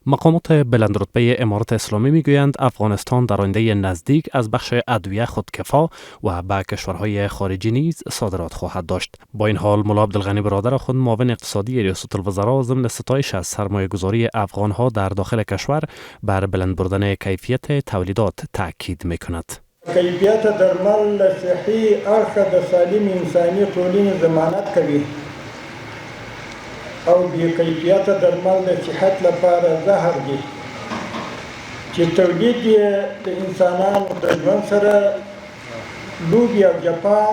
مقامات بلندرتبه امارات اسلامی میگویند افغانستان در آینده نزدیک از بخش ادویه خودکفا و به کشورهای خارجی نیز صادرات خواهد داشت. با این حال ملا عبدالغنی برادر خود معاون اقتصادی ریاست الوزراء ضمن ستایش از سرمایه‌گذاری افغانها در داخل کشور بر بلند بردن کیفیت تولیدات تاکید میکند. کیفیت درمل صحی اړخ د سالم انساني ټولنې ضمانت کوي او بی کیفیت درمل د صحت لپاره زهر دي چې تولید یې د انسانانو د ژوند سره لوبې او جفا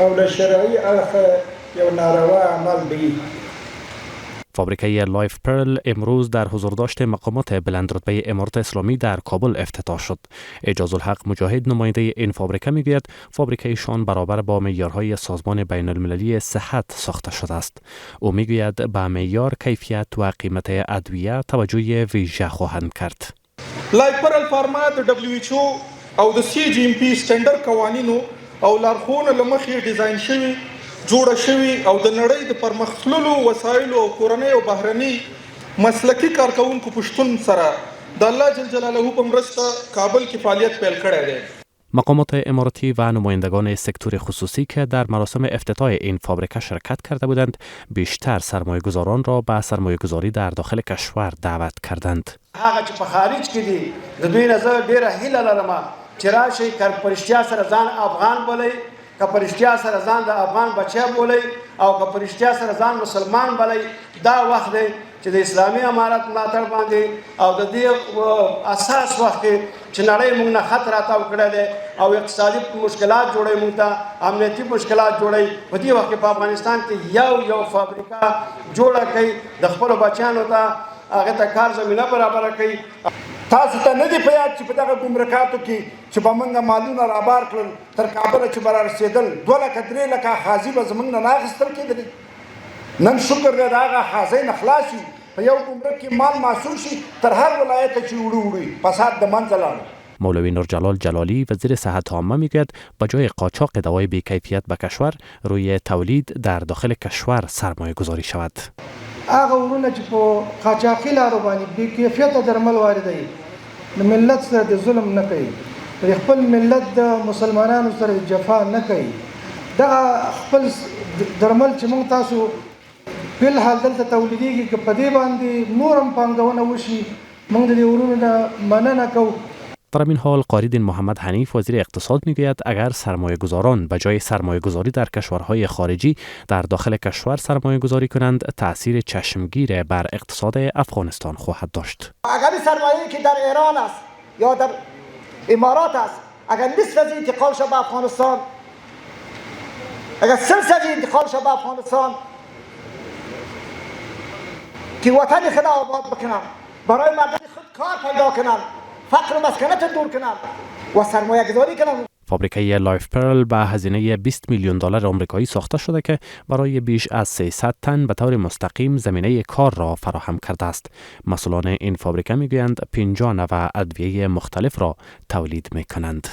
او له شرعي اړخه یو ناروا عمل دی. فابریکه لایف پرل امروز در حضورداشت مقامات بلندرتبه امارات اسلامی در کابل افتتاح شد. اعجاز الحق مجاهد نماینده این فابریکه میگوید فابریکه شان برابر با معیارهای سازمان بین المللی صحت ساخته شده است. او میگوید به معیار کیفیت و قیمت ادویه توجه ویژه خواهند کرد. لایف پرل فارما د WHO او د CGMP سټنډرډ قوانینو او لارښوونو له مخې ډیزاین شوی جوړه شوی او د نړۍ د پرمختللو وسایلو او کورنۍ او بهرني مسلکي کارکونکو په شتون سره د الله جل جلاله په مرسته کابل کې فعالیت پیل کړی دی. مقامات اماراتی و نمایندگان سکتور خصوصی که در مراسم افتتاح این فابریکه شرکت کرده بودند بیشتر سرمایه‌گذاران را به سرمایه‌گذاری در داخل کشور دعوت کردند. هغه چې په خارج کې دي د دوی نظر ډیره هیله لرم چې راشي که پرشتیا سره ځان افغان بولي که پرشتیا سره ځان د افغان بچی بولي او که پرشتیا سره ځان مسلمان بولي دا وخت دی چې د اسلامي امارت ملاتړ باندې او د دې اساس وخت چې نړۍ موږ نه خطر راتاو کړی دی او اقتصادي مشکلات جوړوي موږ ته امنیتي مشکلات جوړوي په دې وخت کې په افغانستان کې یو فابریکه جوړه کړي د خپلو بچیانو ته هغه ته کار زمینه برابره کړي. تاسو ته نه دی په یاد چې په دغه ګمرکاتو کې چې به موږ مالونه رابار کړل تر کابله چې به رارسېدل 2 لکه 3 لکه حاضي به زموږ نه اخیستل کېدلې. نن شکر دی د هغه حاضۍ نه خلاص شي په یو ګمرک کې مال محصول شي تر هر ولایته چې وړي فساد د منځه لاړ. مولوی نورجلال جلالی وزیر صحت عامه میگوید به جای قاچاق دوای بی‌کیفیت به کشور روی تولید در داخل کشور سرمایه گذاری شود. هغه ورونه چې په قاچاقي لارو باندې بې کیفیته درمل واردوي د ملت سره د ظلم نه کوي د خپل ملت د مسلمانانو سره جفا نه کوي. دغه خپل درمل چې موږ تاسو بل حال دلته تولیدېږي که په دې باندې نورم پانګونه وشي موږ د دې ورونو نه مننه کوو. در این حال قاریدین محمد حنیف وزیر اقتصاد میگوید اگر سرمایه گذاران به جای سرمایه گذاری در کشورهای خارجی در داخل کشور سرمایه گذاری کنند تأثیر چشمگیر بر اقتصاد افغانستان خواهد داشت. اگر سرمایه‌ای که در ایران است یا در امارات است اگر نصف از انتقال شد به افغانستان اگر ثلث از انتقال شد به افغانستان که وطن خود آباد بکنن برای مردم خود کار پیدا کنن فقر و مسکنت دور کنند و سرمایه گذاری کنند. فابریکه لایف پرل به هزینه 20 میلیون دلار آمریکایی ساخته شده که برای بیش از 300 تن به طور مستقیم زمینه کار را فراهم کرده است. مسئولان این فابریکه میگویند 50 نوع ادویه مختلف را تولید میکنند.